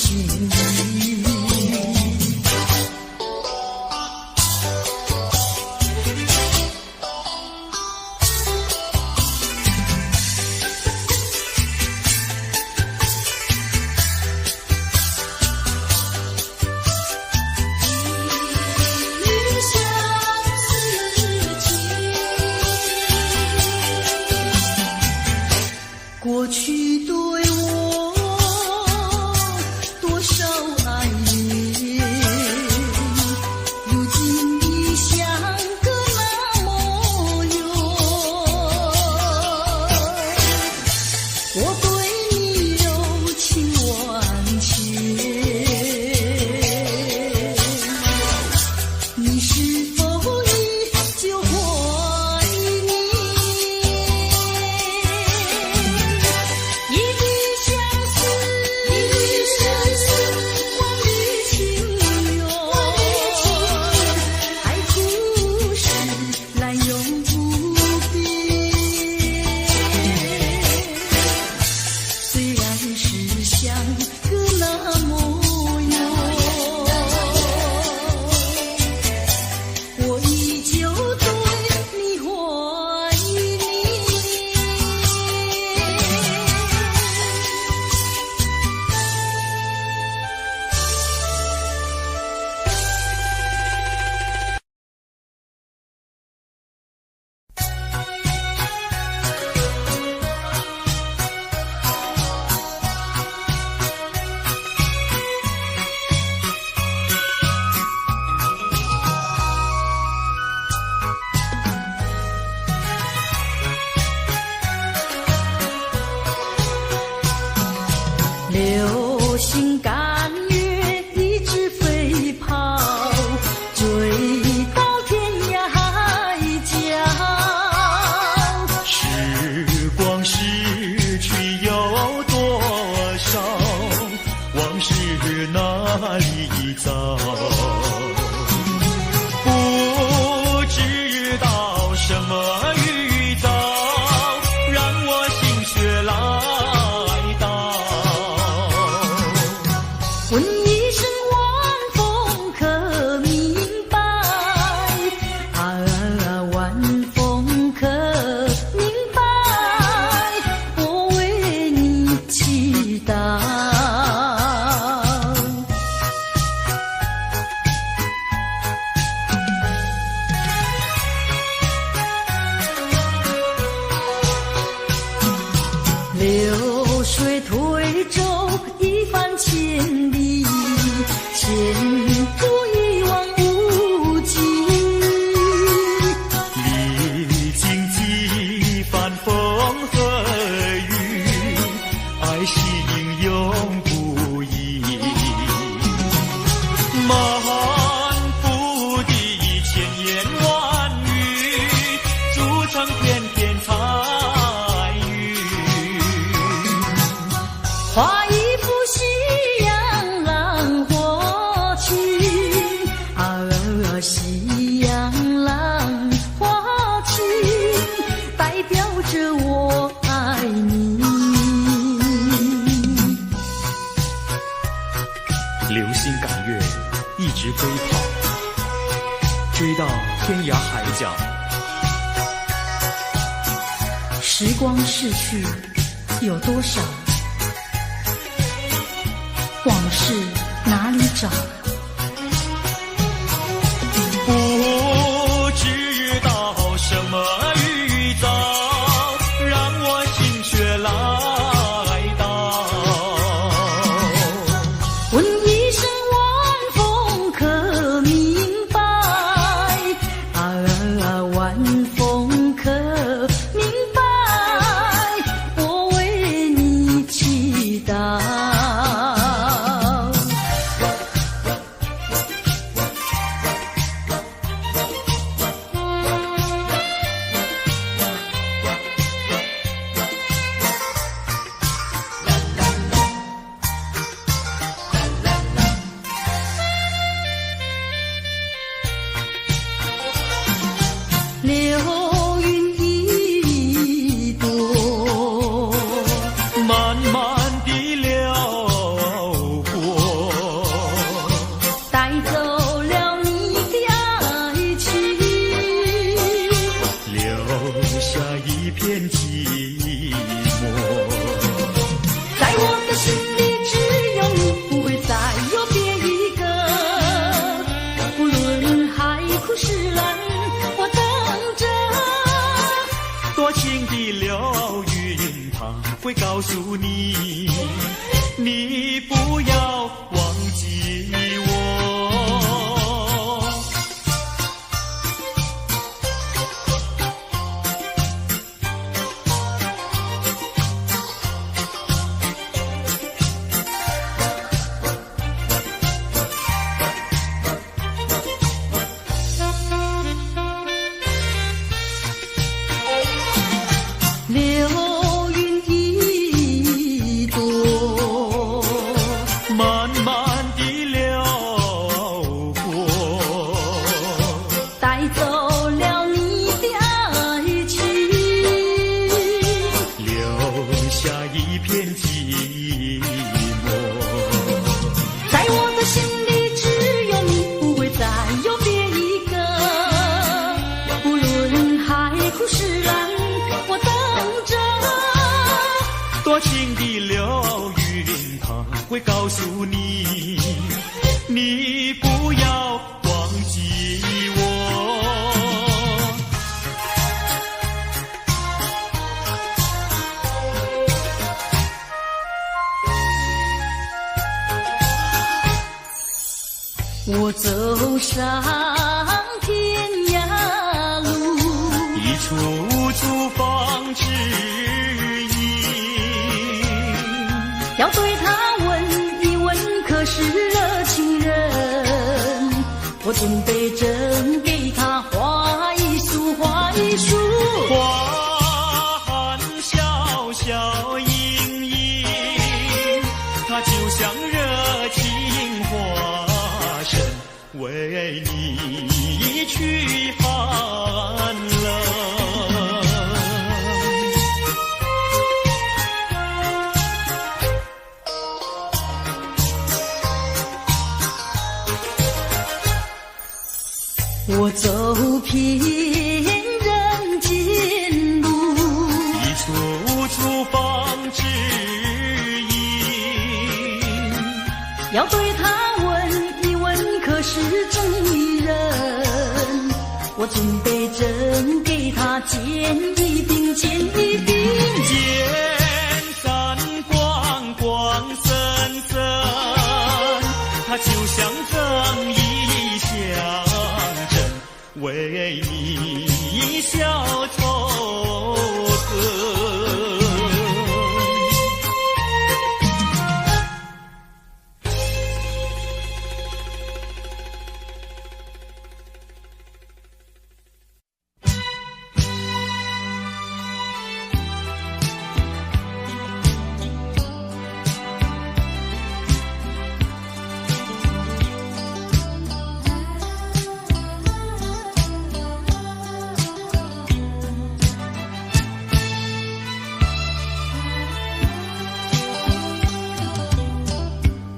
情意。过去对我多少爱恋，如今已相隔那么远。我对你柔情万千，你是否依旧怀念？流星赶月，一直飞跑，追到天涯海角。时光逝去有多少？往事哪里找？不知道什么预兆，让我心血来到。问一声晚风可明白？晚风可明白？我为你祈祷。流水推舟一番千里，前途一望无际。历经几番风和雨，爱心永不移。满腹的千言万语，筑成片片彩云。画一幅夕阳浪花情，夕阳浪花情，代表着我爱你。流星赶月，一直飞跑，追到天涯海角。时光逝去有多少？往事哪里找？不知道什么预兆，让我心血来到。问一声晚风可明白？晚风可明白？我为你祈祷。流云一朵，慢慢地流过，慢慢地流过，带走了你的爱情，留下一片寂寞。在我的心里只有你，不会再有别一个。不论海枯石烂，我等着。多情的流云，它会告诉你，你不要忘记我。我走上天涯路，一处处放指引，要对他问一问，可是热情人？我准备真给他画一束，画一束。花含笑笑盈盈，它就像热情化身，为你去寒冷。我走遍人间路，一处处放指引，要对他问一问，可是真一人？我准备真给他见一并，见一并。见散光光森森，它就像赠一香针，为你消愁恨。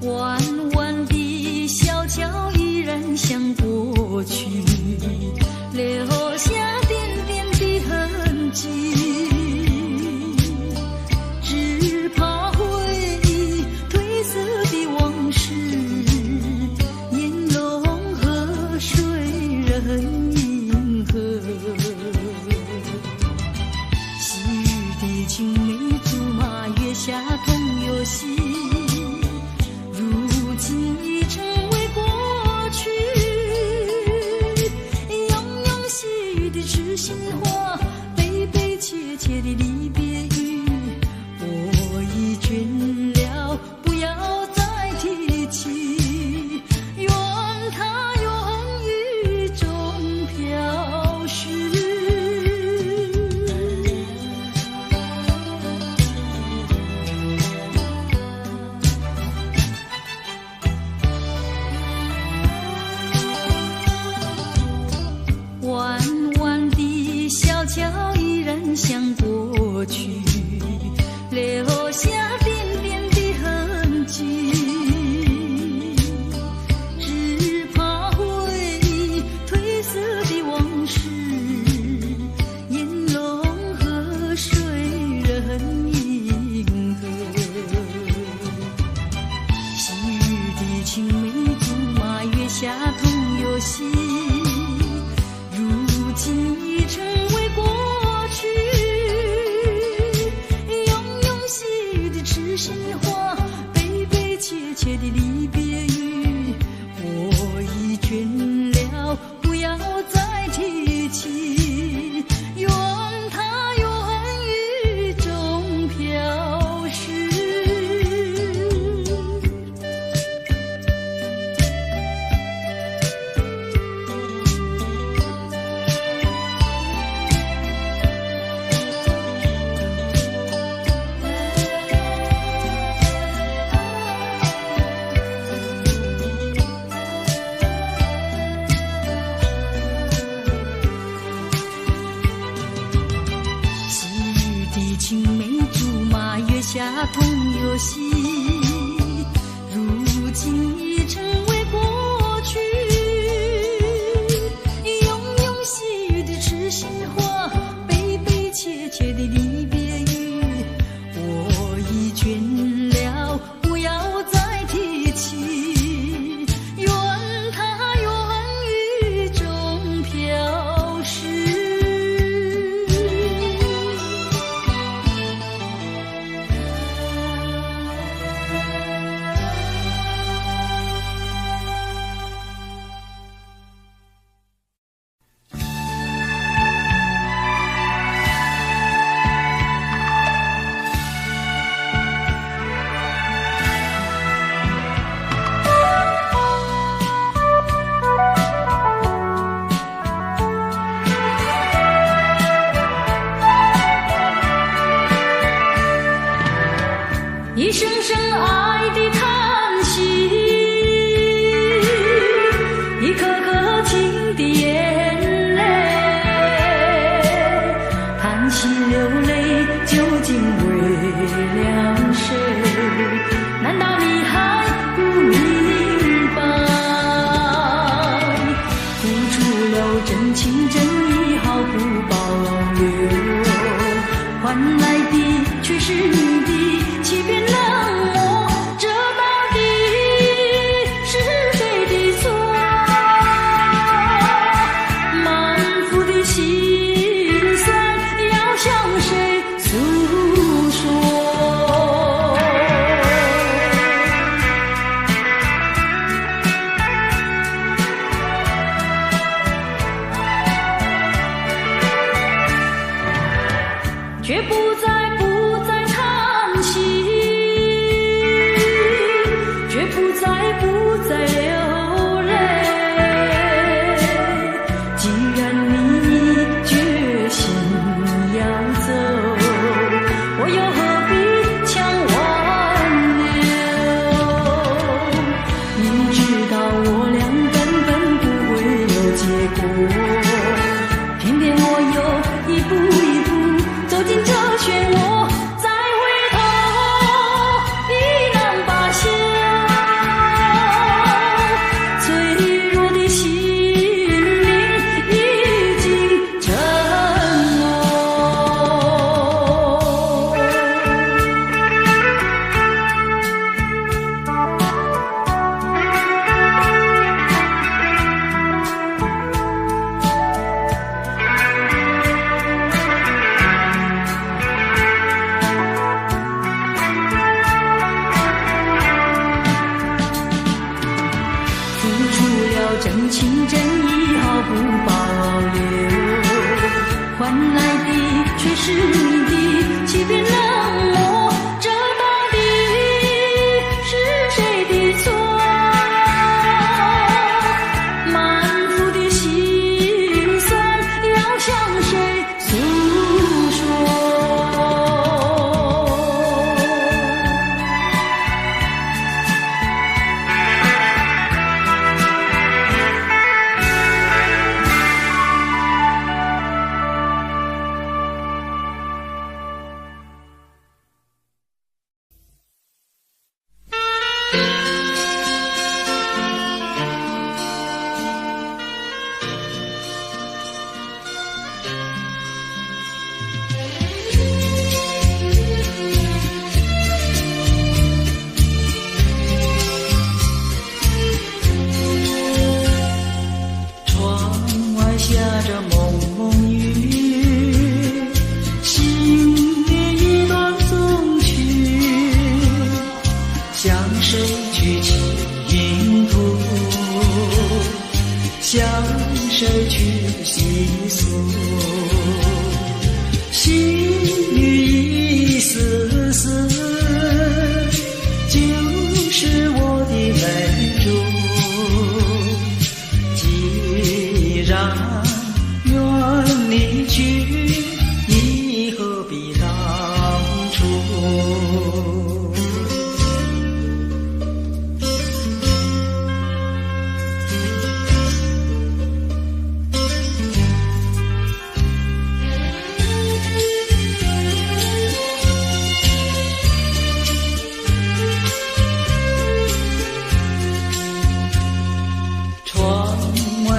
弯弯的小桥依然像过去，留下点点的痕迹，只怕回忆褪色的往事，烟笼河水人银河。细雨的青梅竹马，月下同游戏，如今已成为过去。庸庸细语的痴心话，悲悲切切的离别语，我已倦了，不要再提起，愿它永雨中飘逝。弯弯的小桥依然像过去，留下点点的痕迹，只怕回忆褪色的往事，烟笼河水人银河。细雨的青梅竹马，月下同游戏，如今已成为过去。庸庸细语的痴心话，悲悲切切的离别语，我已倦了，不要再提起，愿它永雨中飘逝。真情真意毫不保留，换来的却是你的欺骗冷漠，这到底是谁的错？满腹的心酸要向谁诉说？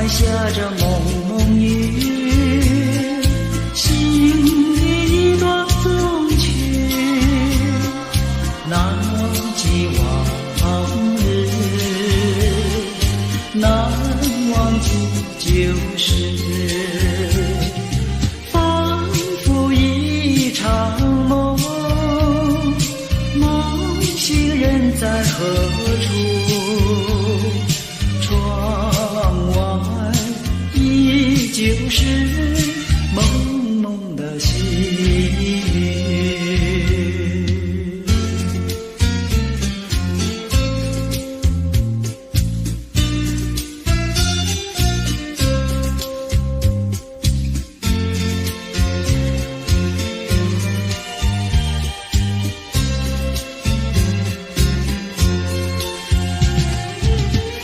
下着蒙蒙雨，心里一段衷曲，难忘记往日，难忘记旧时，仿佛一场梦，梦醒人在何处？就是蒙蒙的细雨。仿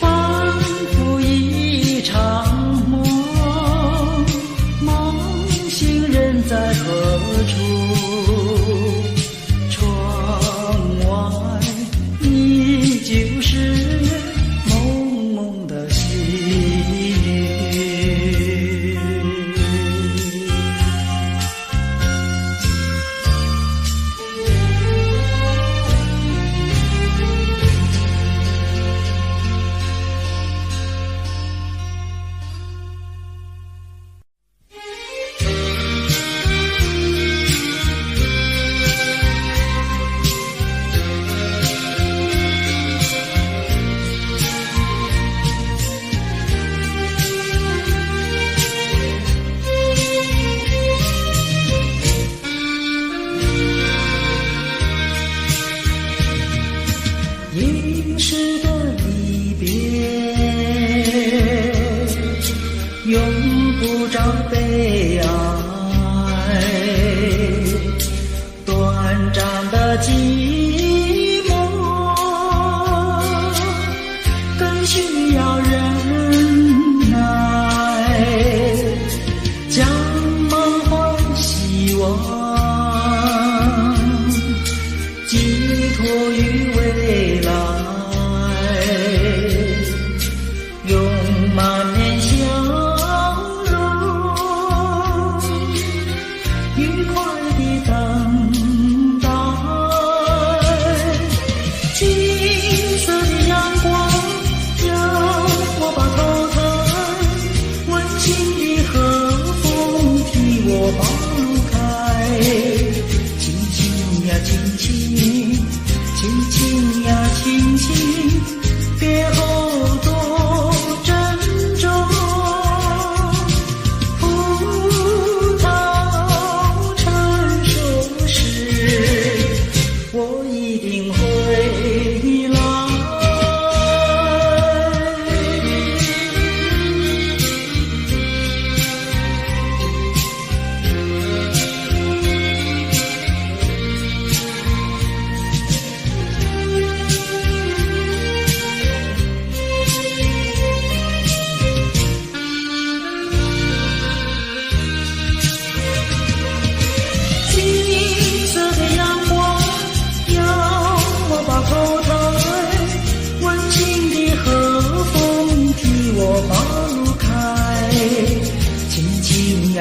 佛一场梦，梦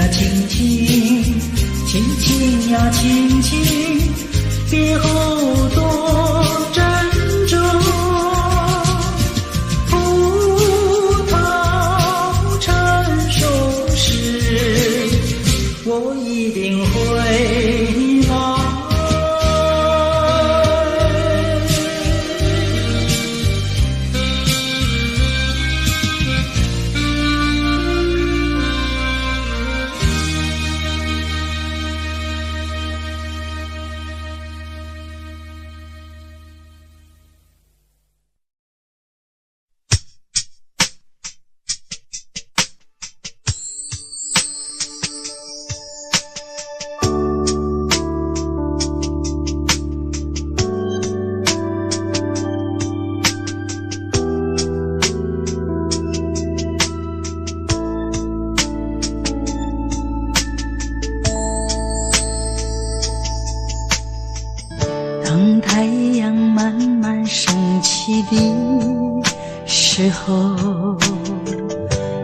呀亲亲，亲亲呀亲亲，别后多珍重。葡萄成熟时，我一定会来。当太阳慢慢升起的时候，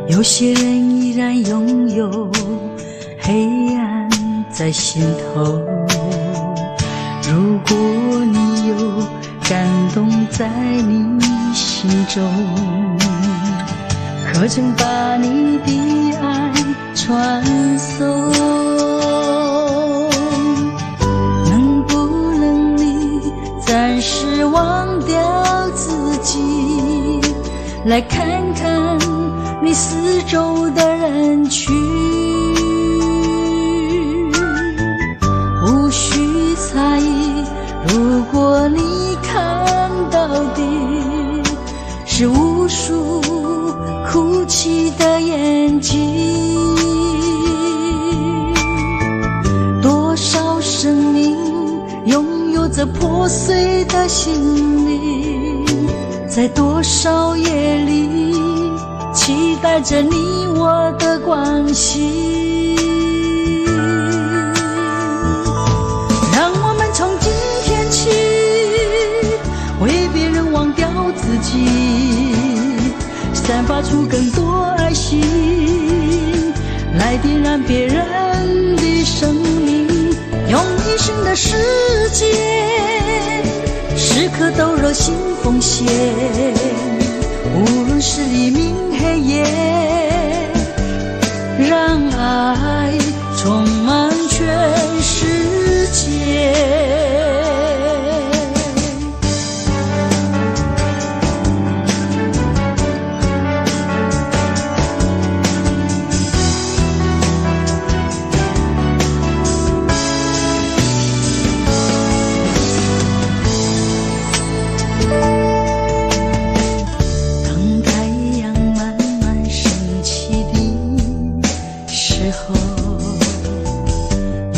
有些人依然拥有黑暗在心头。如果你有感动在你心中，可曾把你的爱传送？暂时忘掉自己，来看看你四周的人群，无需猜疑。如果你看到的是无数哭泣的眼睛，多少生命拥有着破碎的心灵，在多少夜里期待着你我的关系。让我们从今天起为别人忘掉自己，散发出更多爱心，来点燃别人的生命，用一生的时间，时刻都热心奉献，无论是黎明黑夜，让爱充满全世界。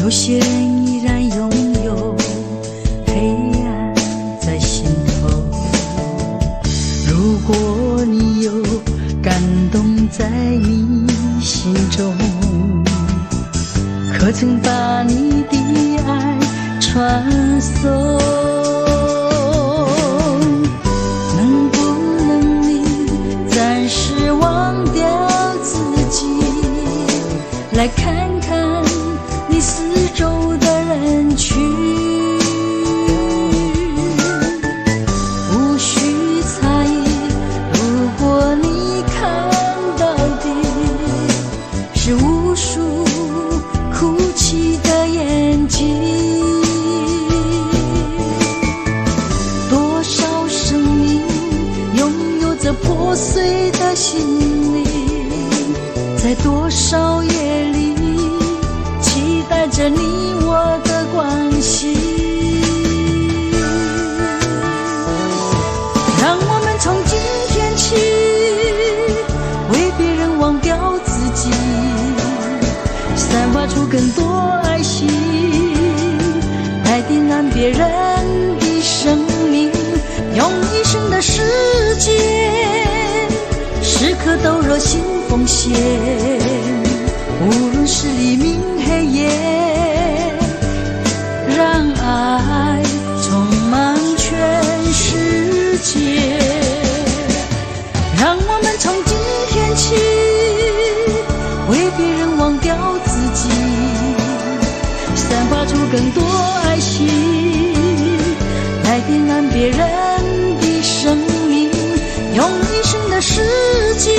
有些人依然拥有黑暗在心头，如果你有感动在你心中，可曾把你的爱传送？能不能你暂时忘掉自己，来看看你四周的人群，无需猜疑。如果你看到的是无数哭泣的眼睛，多少生命拥有着破碎的心灵，在多少夜里期待着你我的关系。让我们从今天起为别人忘掉自己，散发出更多爱心，来点燃别人的生命，用一生的时间，时刻都热心奉献，无论是黎明黑夜，让爱充满全世界。让我们从今天起为别人忘掉自别人的生命，用一生的时间，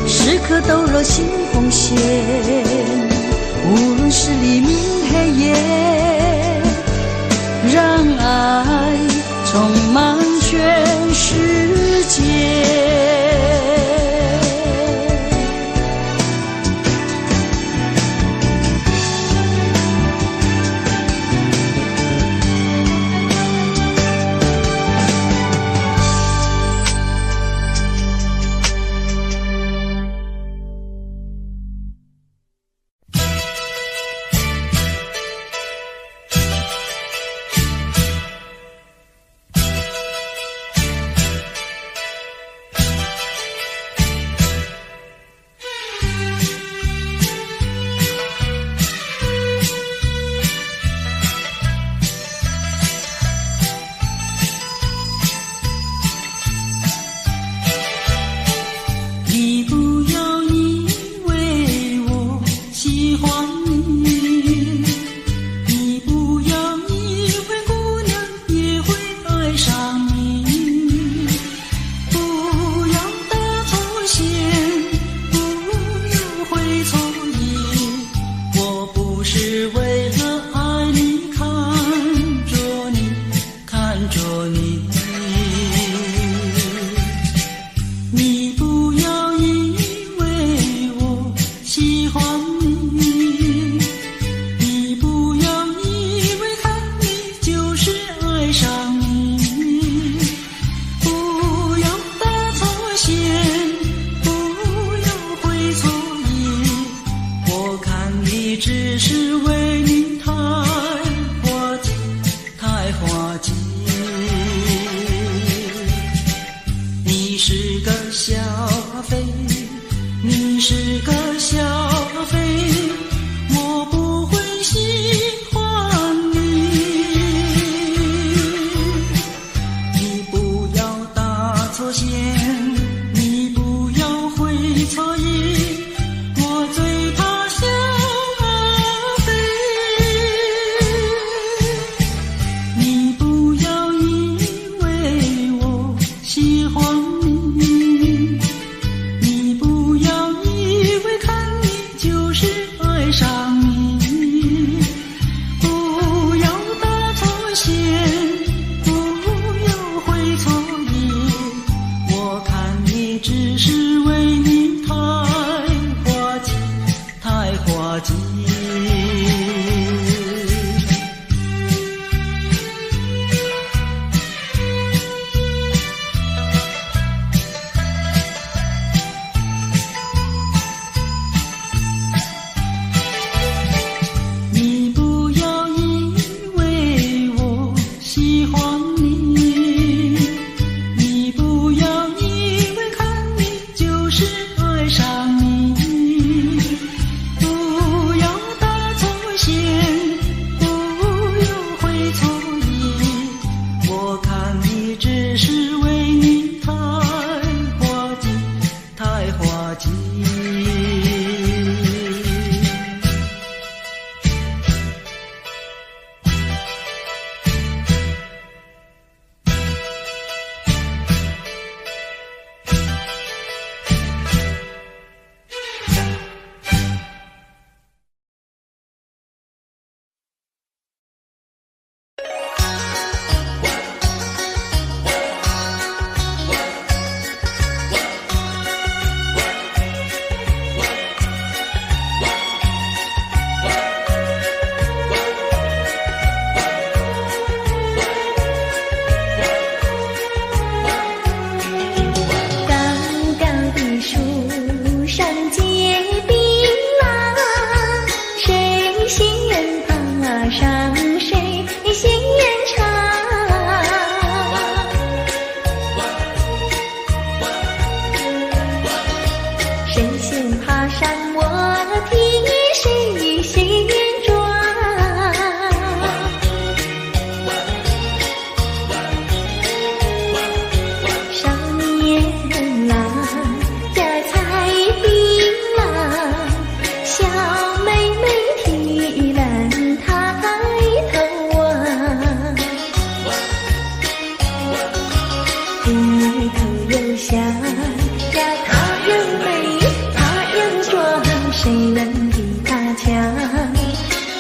时刻抖落心风险。无论是黎明黑夜，让爱充满全世界。想呀，他仍美，他仍壮，谁能比他强？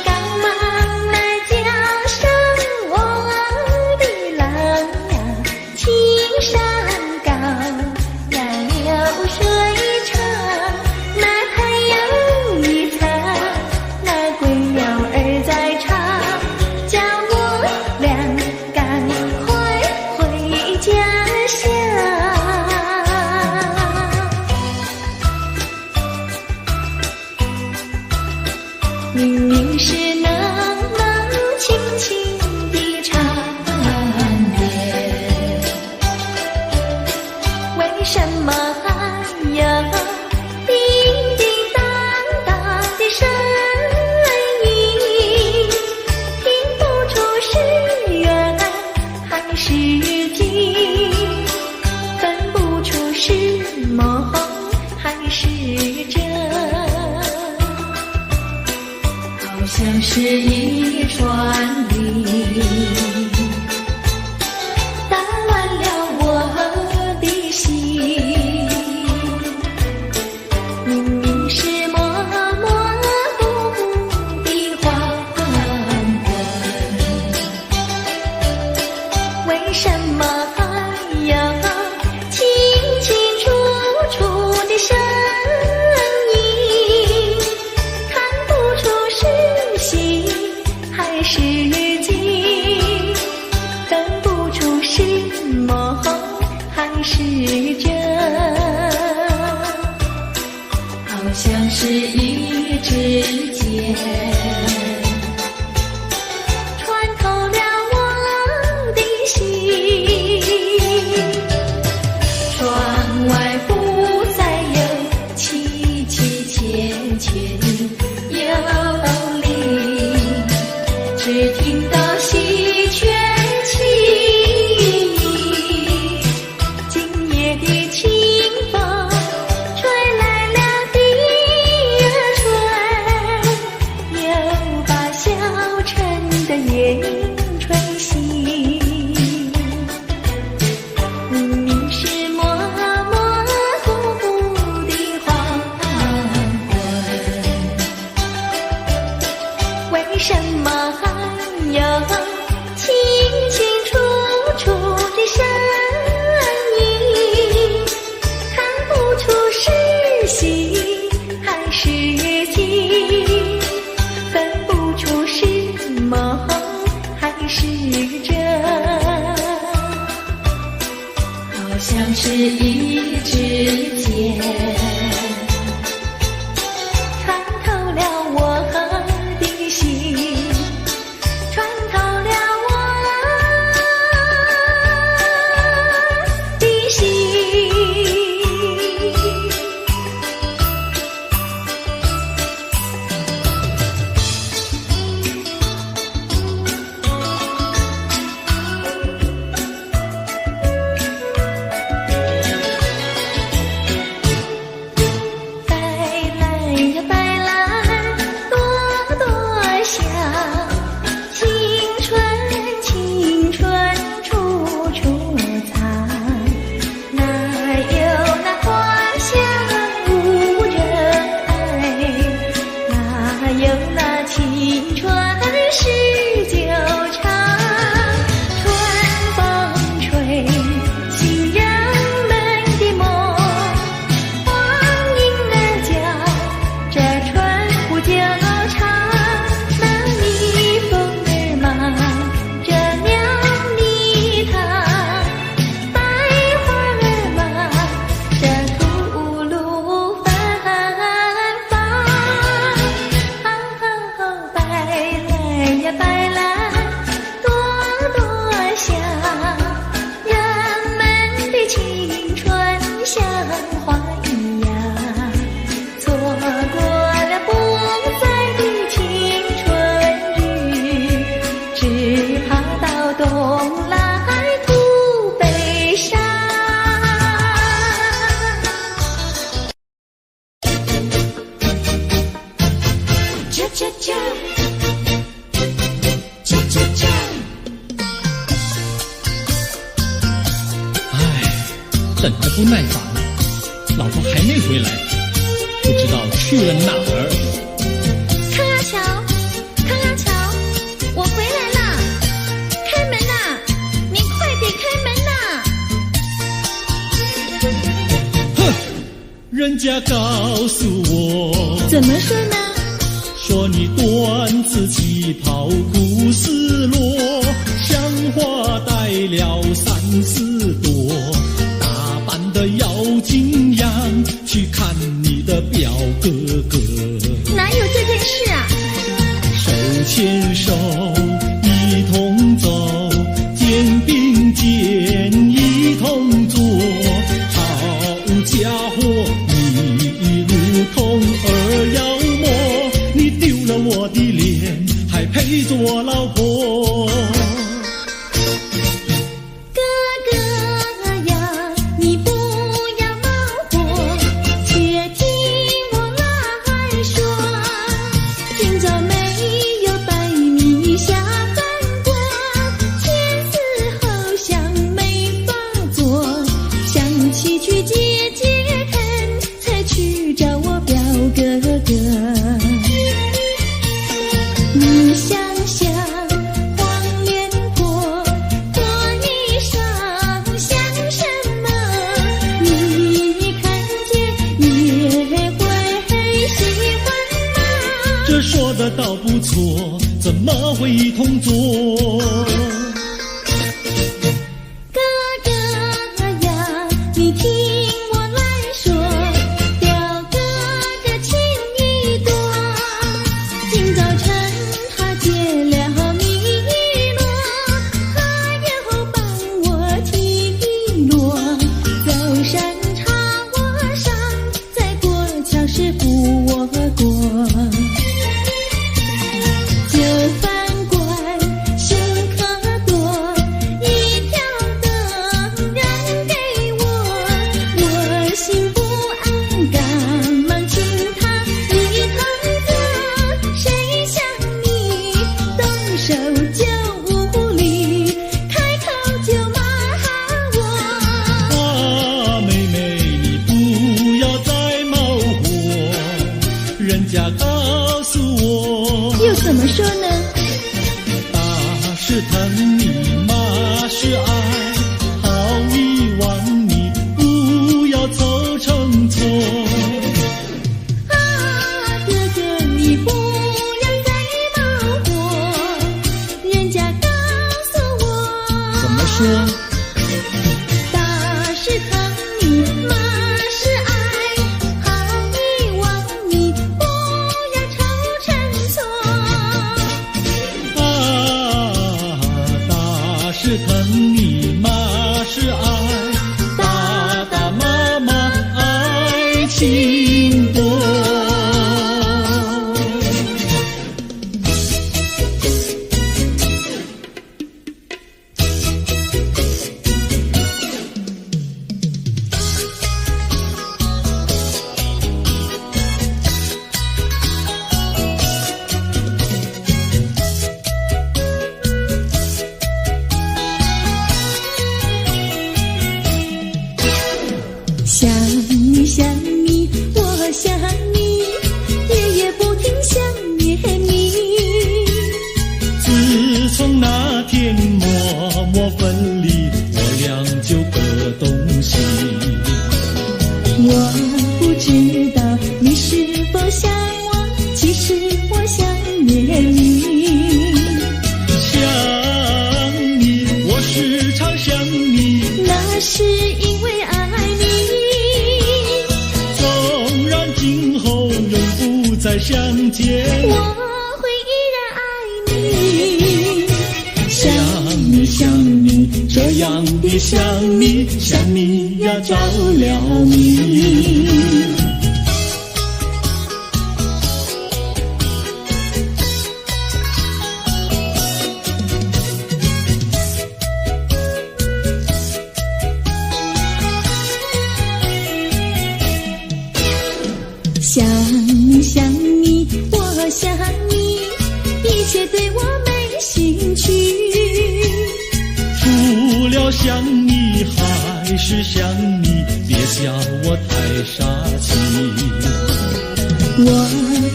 刚忙来江上我的郎呀，青山高呀，流水长，那太阳一擦，那归鸟儿在唱，叫我俩赶快回家乡。明明是能轻轻地唱念，为什么还有叮叮当当的声音？听不出是缘还是情，分不出是梦还是真，好像是一串铃，打乱了我的心。明明是模模糊糊的黄昏，为什么还有清清楚楚的声音？看不出是喜还是惊，分不出是梦还是真，好像是一支箭穿透了我的心。窗外不再有凄凄切切的幽灵，只听到喜鹊轻吟。今夜的清风吹来了第二春，又把小城的夜吹醒。明明是模模糊糊的黄昏，为什么还有清清楚楚的声音？看不出是喜还是惊，分不出是梦还是真，好像是一支箭穿透了我的心，穿透了我的心。还不耐烦，老婆还没回来，不知道去了哪儿。康阿乔，康阿乔，我回来了，开门呐！你快点开门呐！哼，人家告诉我，怎么说呢？说你短子旗袍古丝罗，像花戴了3、4朵，打扮得妖精样，去看你的表哥哥。哪有这件事啊？手牵手一同走，肩并肩一同坐，好家伙，你如同儿妖魔，你丢了我的脸，还配做我老婆？哥哥呀，你不要恼火，且听我来说。今朝没有带你下饭锅，前思后想没法做，想起去解解恨，才去找我表哥哥。你想想黄脸婆，破衣裳像什么？你看见也会喜欢吗？这说的倒不错，怎么会一同做？哥哥呀，你听我来说，表哥哥情意多。今早晨他解了迷罗，他又帮我提罗，走山插我上，再过桥是扶我过。就饭馆休可多，一条灯让给我，我心不安，赶忙请他一同坐。谁想你动手就无理，开口就骂我。啊，妹妹，你不要再冒火，人家告诉我，又怎么说呢？打是疼你，骂是爱，好遗忘你，不要凑成错。啊，哥哥你不要再冒火，人家告诉我。怎么说？打是疼你，骂是爱，好遗忘你，不要凑成错。啊，打是疼你，骂是爱，打打骂骂爱情多。想你想你，我想你，夜夜不停想念你。自从那天默默分离，我俩就各东西。我不知道你是否想我，其实我想念你。想你，我时常想你，那是因为爱你。纵然今后永不再相见，我会依然爱你。想你想你，这样的想你，想你呀着了迷。想你想你，我想你，一切对我没兴趣。除了想你还是想你，叫我太傻气。我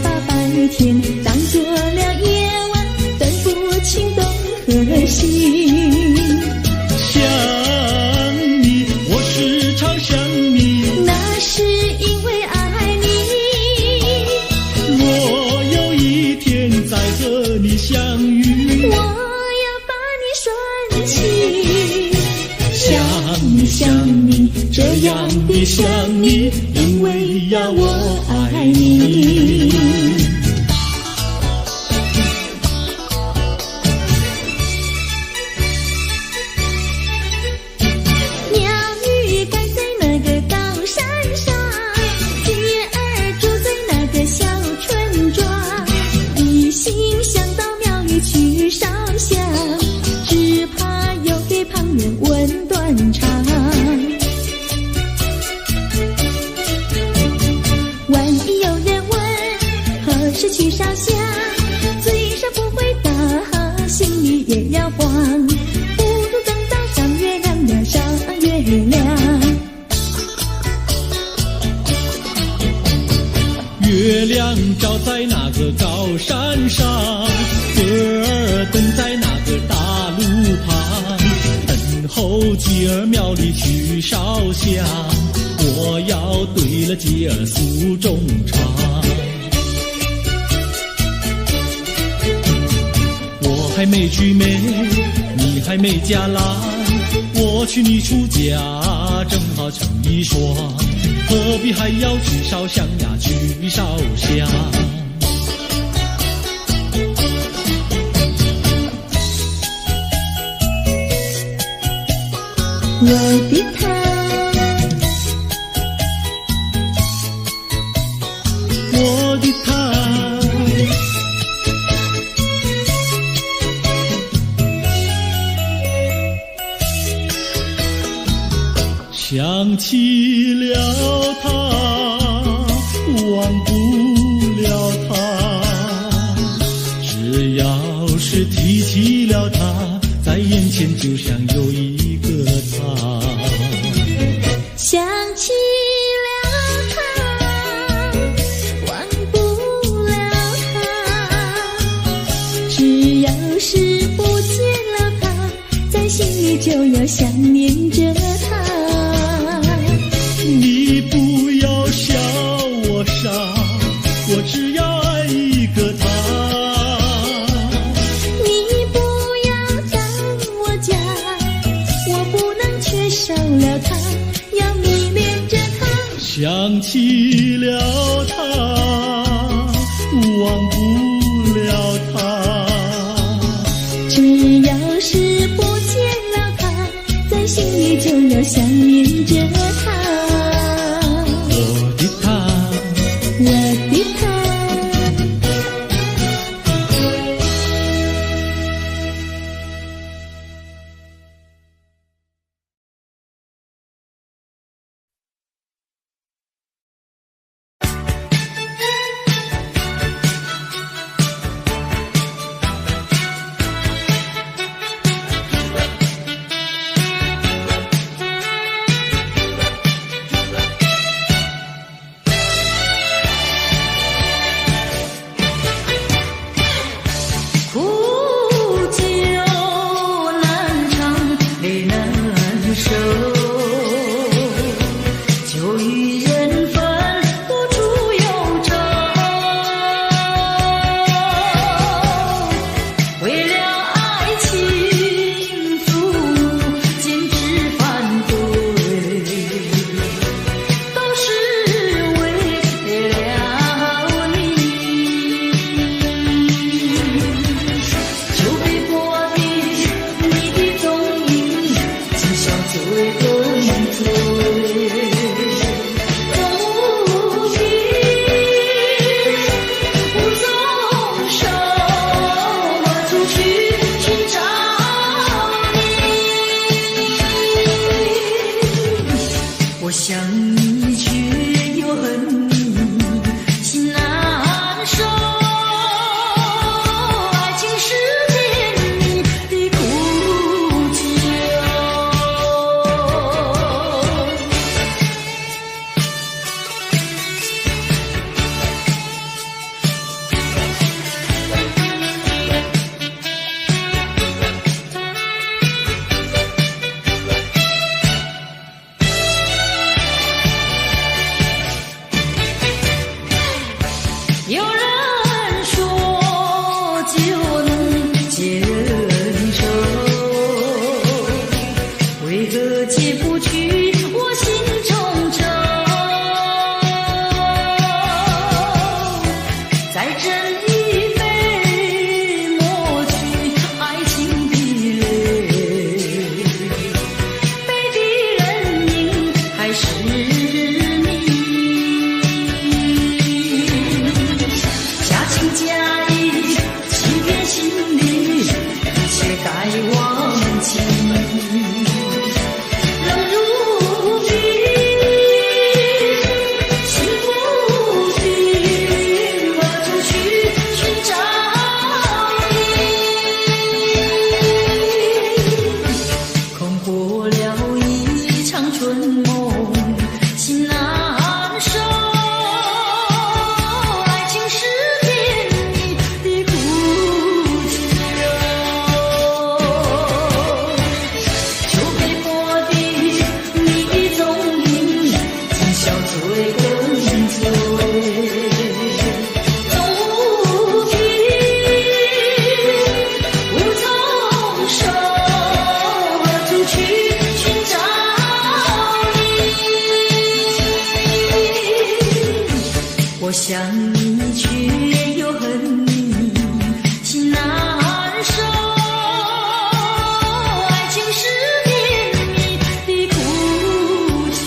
把白天当作了夜晚，分不清东和西。想你，我时常想你，那是因为爱你。我有一天再和你相遇，我要把你拴起。想你想你，这样的想你，因为呀我爱你。鸟语赶在那个高山上，鱼儿住在那个小村庄，一心想到庙里去烧香，只怕又给旁人问断肠。万一有人问何时去烧香，嘴上不回答，心里也要慌，不如等到上月亮呀上月亮。月亮照在那个高山上，歌儿蹲在那个大路旁，等候鸡儿庙里去烧香，我要对了鸡儿诉衷肠。我还没娶媒，你还没嫁来，我娶你出嫁正好成一双，何必还要去烧香呀去烧香。我的他，我的他，想起了他，忘不了他，只要是提起了他，在眼前就像有一个他。想起了他，忘不了他，只要是不见了他，在心里就要想念着他。你不要笑我傻，我只要爱一个他。你不要当我假，我不能缺少了他，要迷恋着他。想起了他，忘不了他，只要是不见了他，在心里就要想念着他。我的他，我的他，你。假情假意欺骗心里，一切该忘记。冷如冰，心不定，何处去寻找你？空过了一场春梦，心难收。爱情是甜蜜的苦酒，酒杯破的你踪影，今宵醉更醉。总无凭，无从手，何处去寻找你？我想你却又恨你，心难受。爱情是甜蜜的苦酒。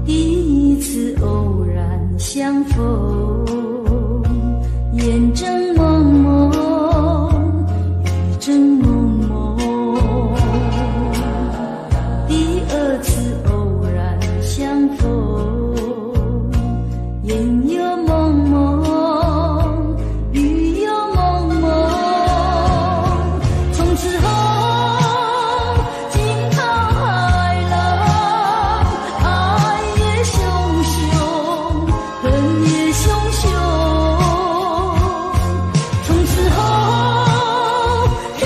第一次偶然相逢，眼睁蒙蒙，雨正蒙蒙。第二次偶然相逢，眼又蒙蒙，雨又蒙蒙。从此后惊涛骇浪，爱也汹汹，恨也汹汹。从此后天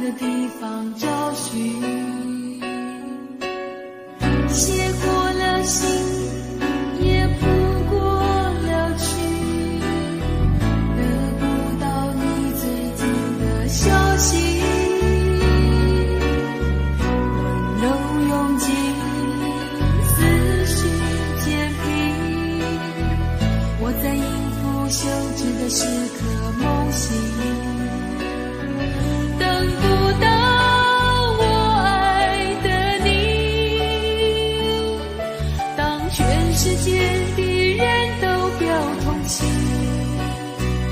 的地方找寻，写过了信，也谱过了曲，得不到你最近的消息，温柔拥进思绪渐平，我在应付休止的时刻梦醒，等不到我爱的你，当全世界的人都表同情，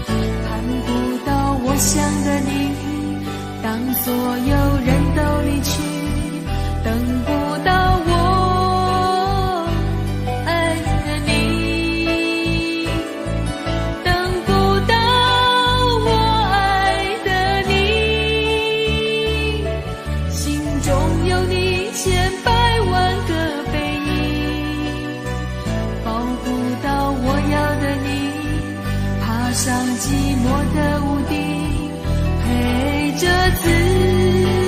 看不到我想的你，当所有人都离去，等不到我爱的你，等不到我爱的你，心中有你千百万个背影，抱不到我要的你，爬上寂寞的屋顶，陪着自己。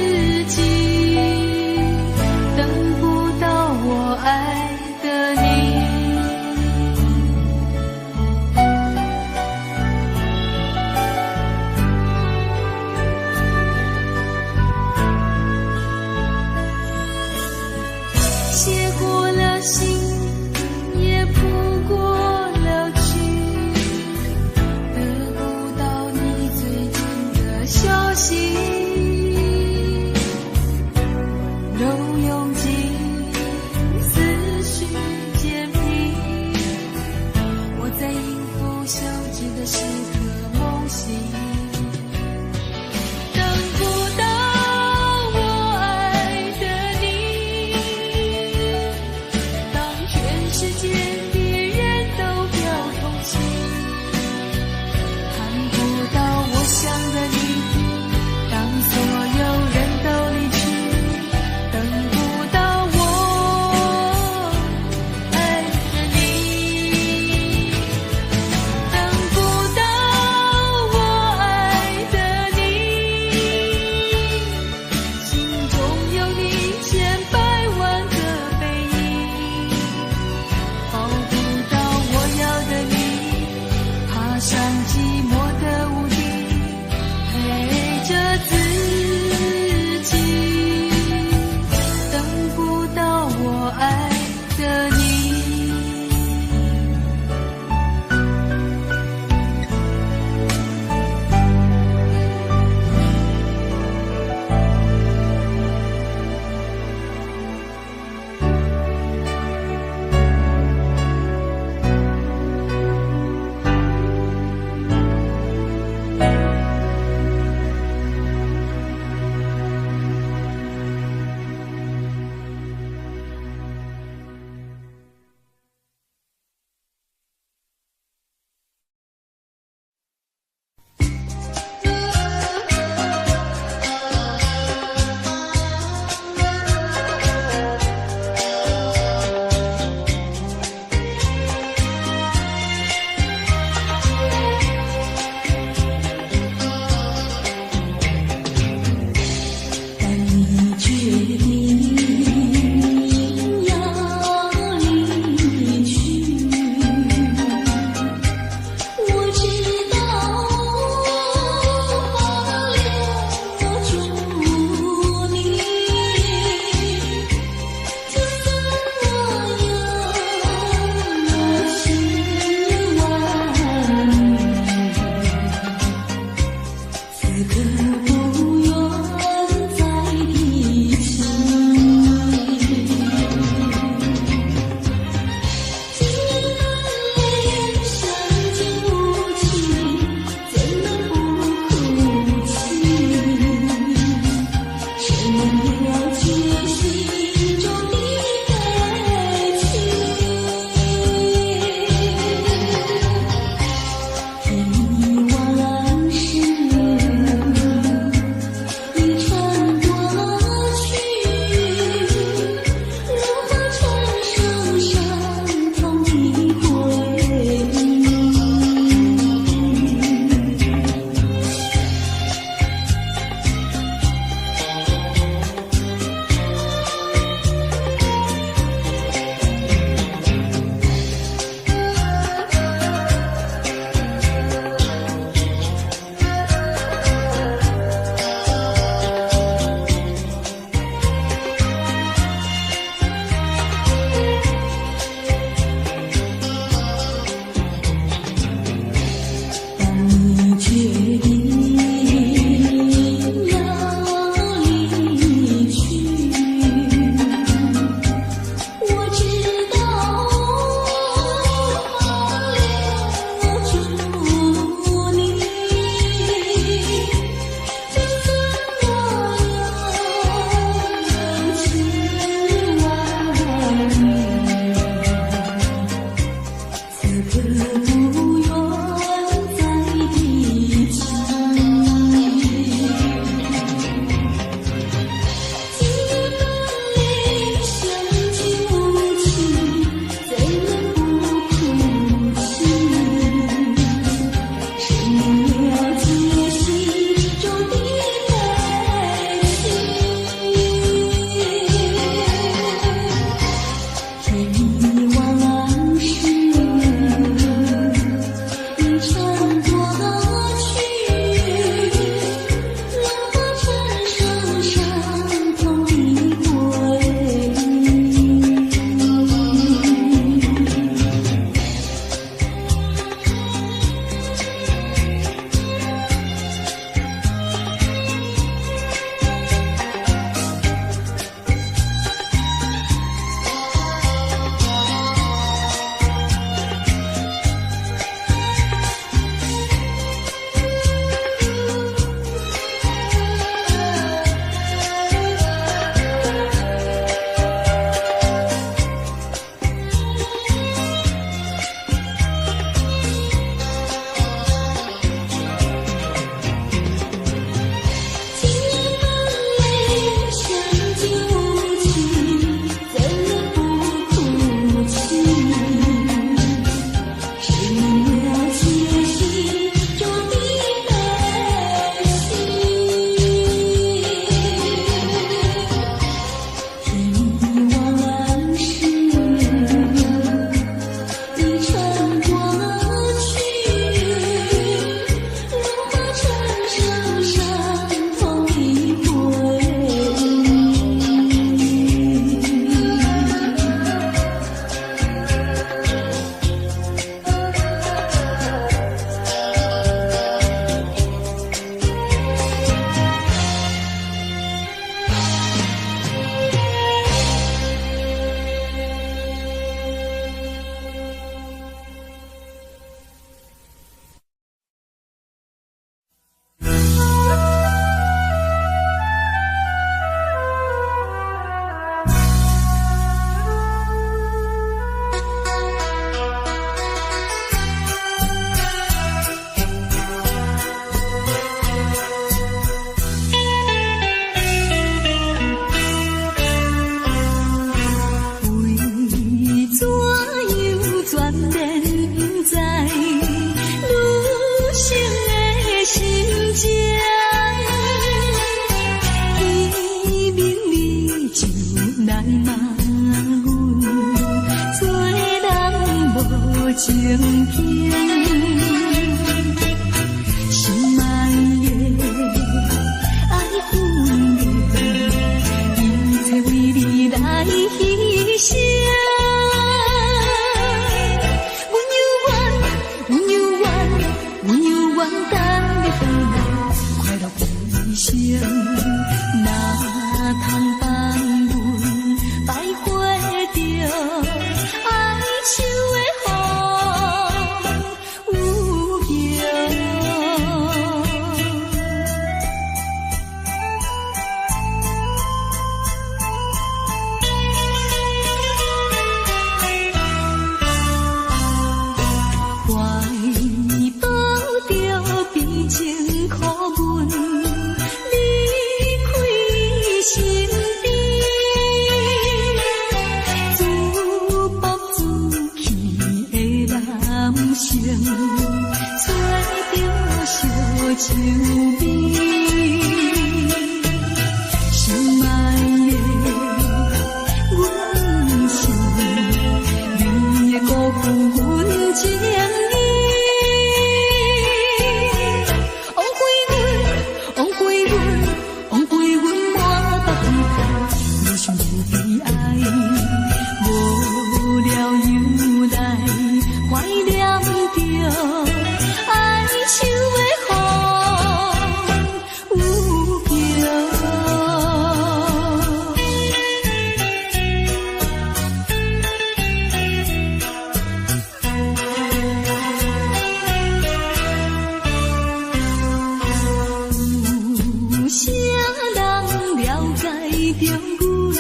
着阮，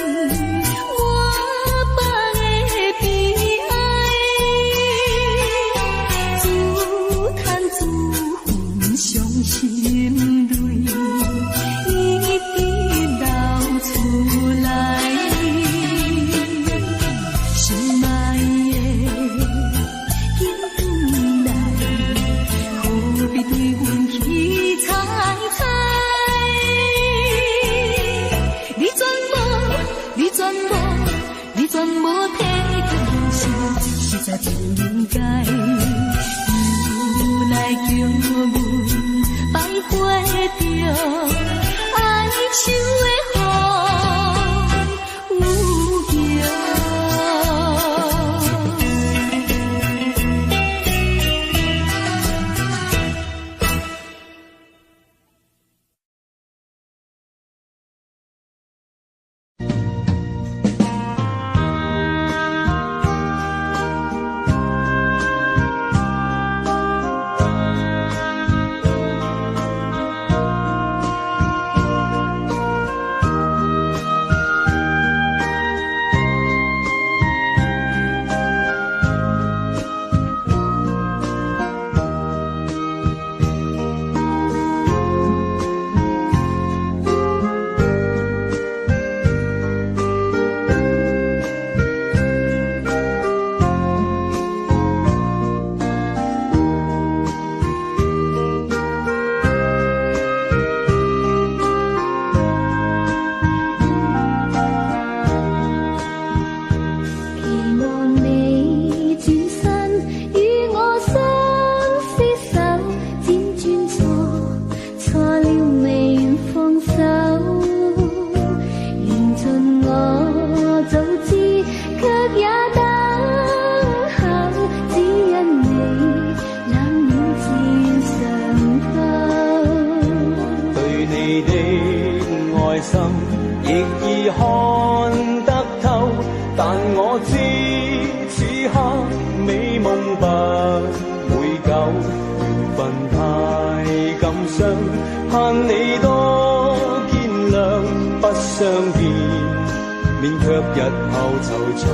我放的悲哀，自叹自恨伤心泪，一直流出来。心爱的，紧回来，何必对阮去猜猜？你全无体贴人生，实在不应该，又来叫阮摆脱着哀愁的雨有桥。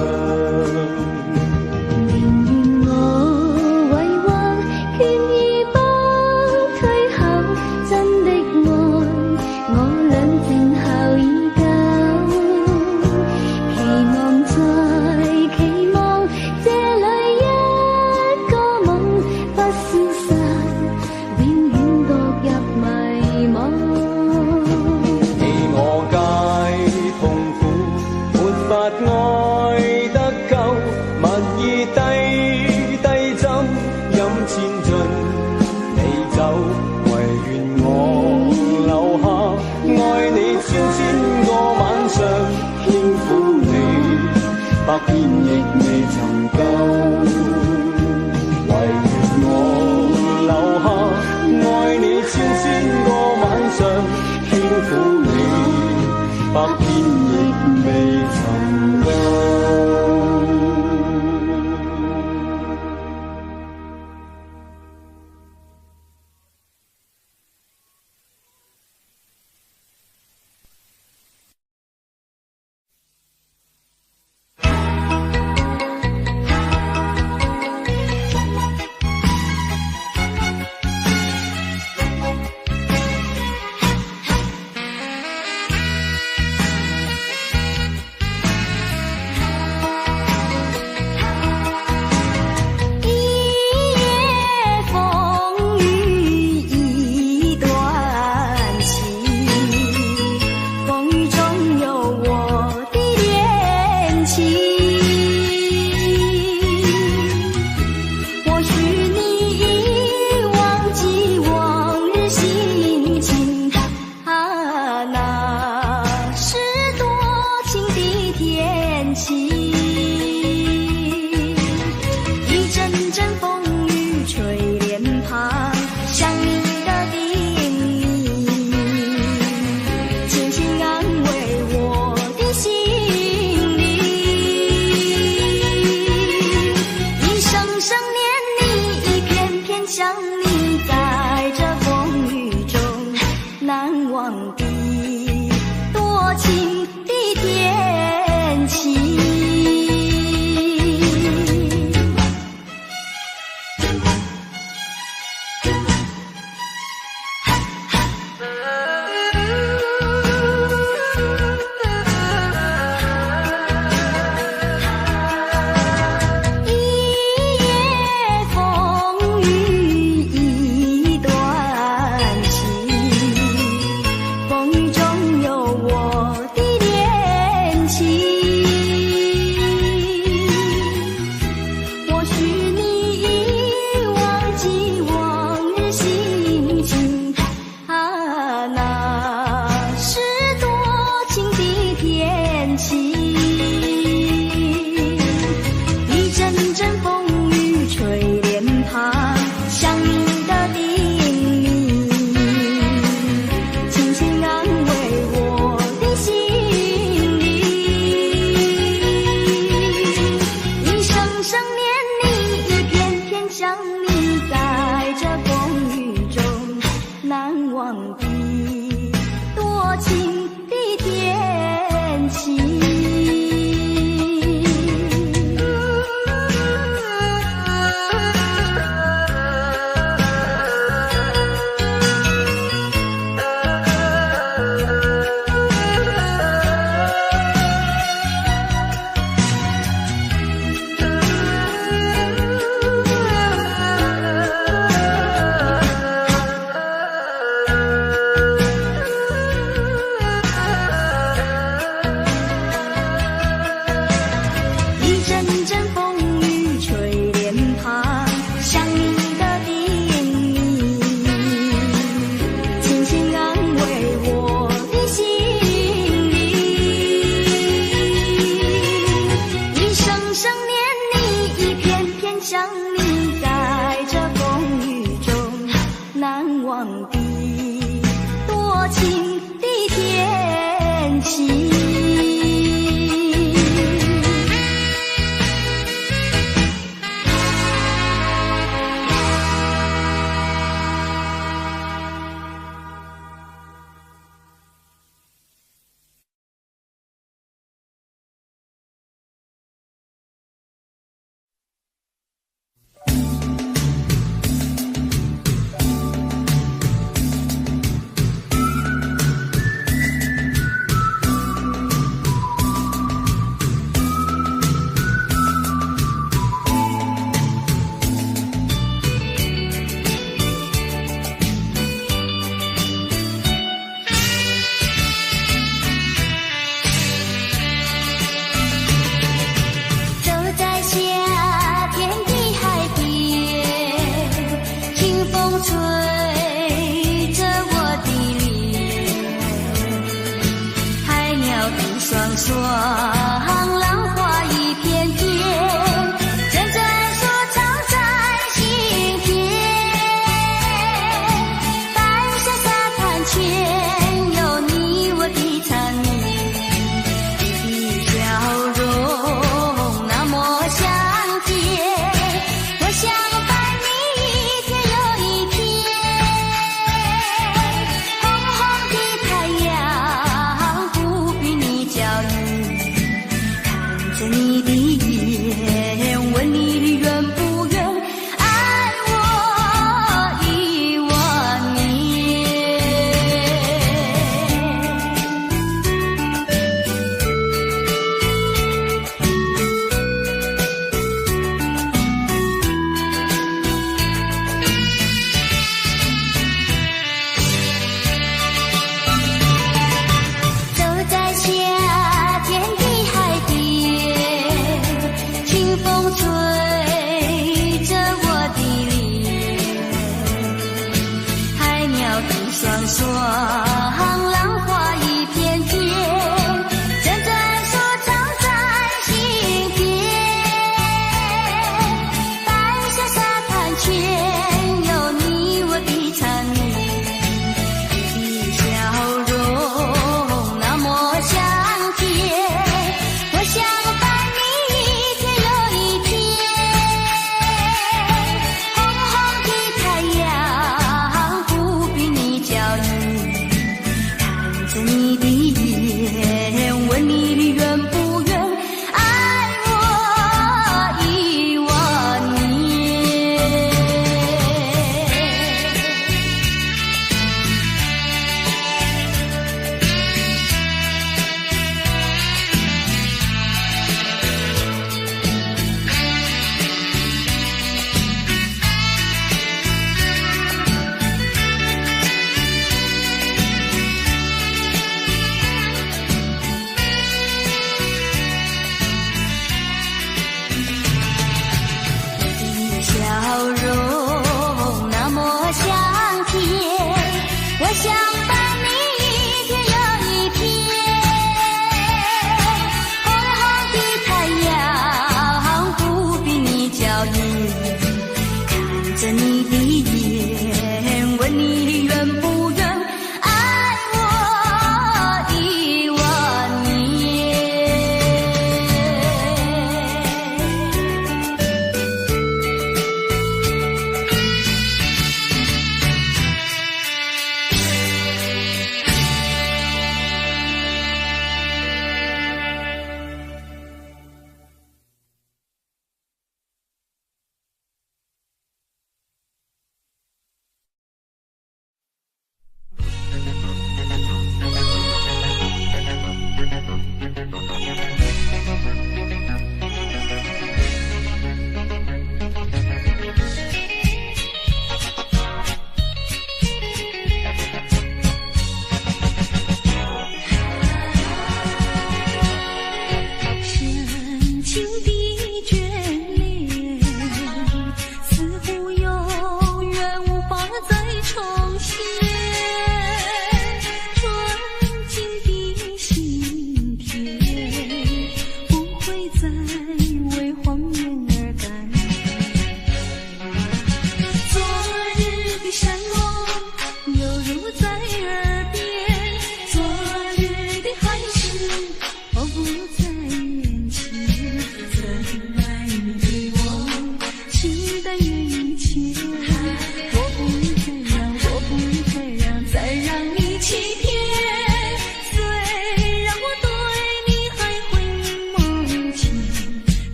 的双双，浪花一片片，阵阵说唱在心田。白沙沙滩前有你我的缠绵，你的笑容那么香甜，我想伴你一天又一天。红红的太阳不比你娇艳，看着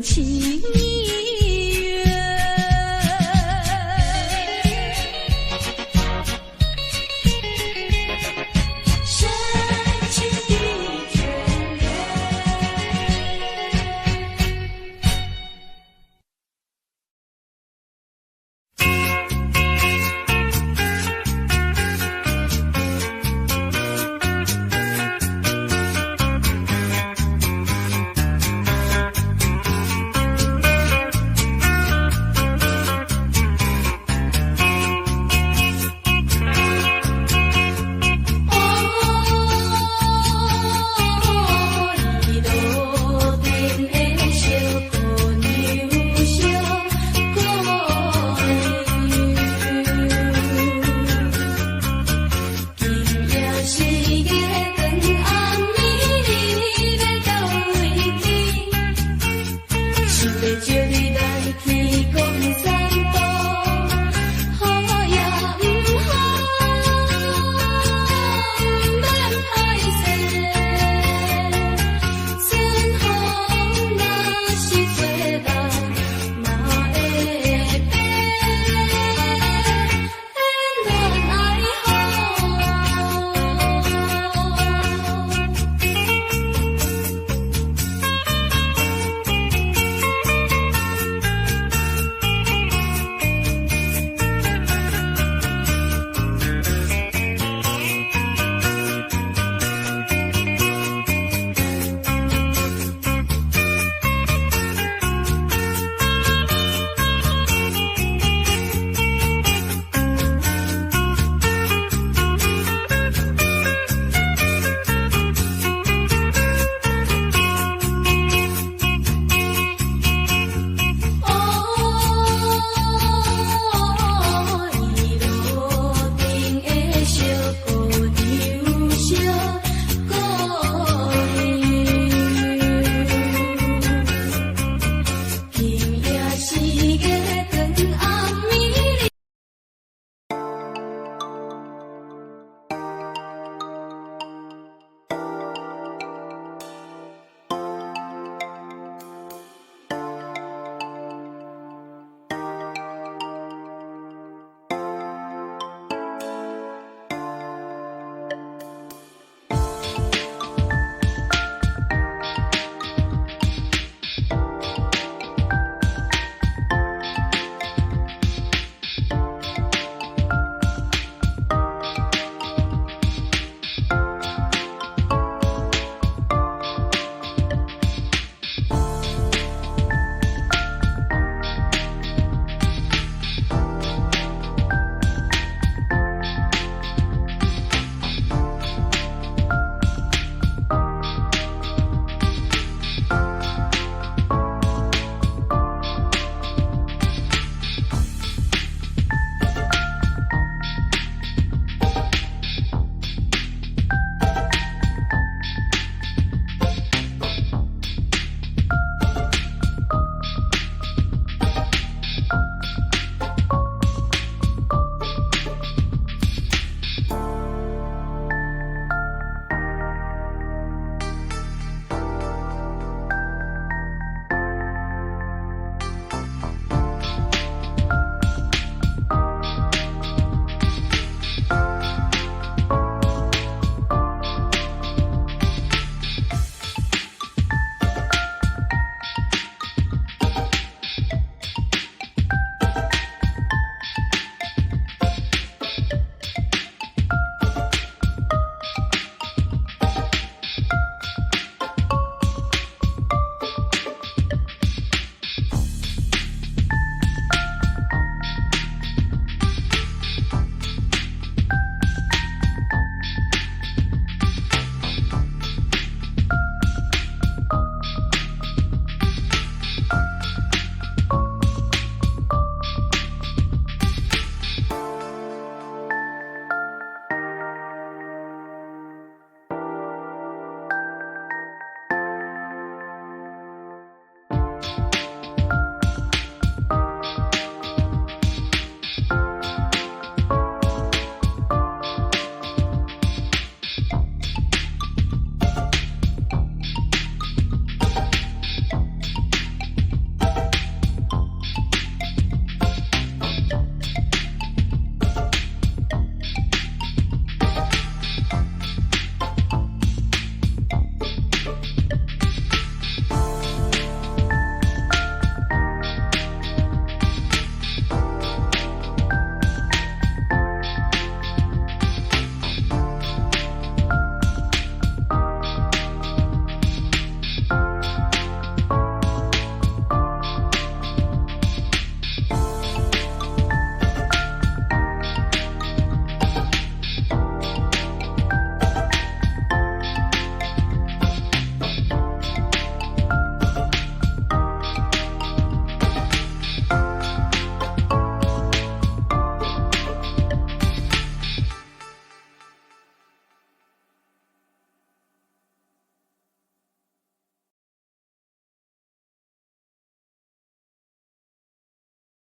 情缘。深情的眷恋。是要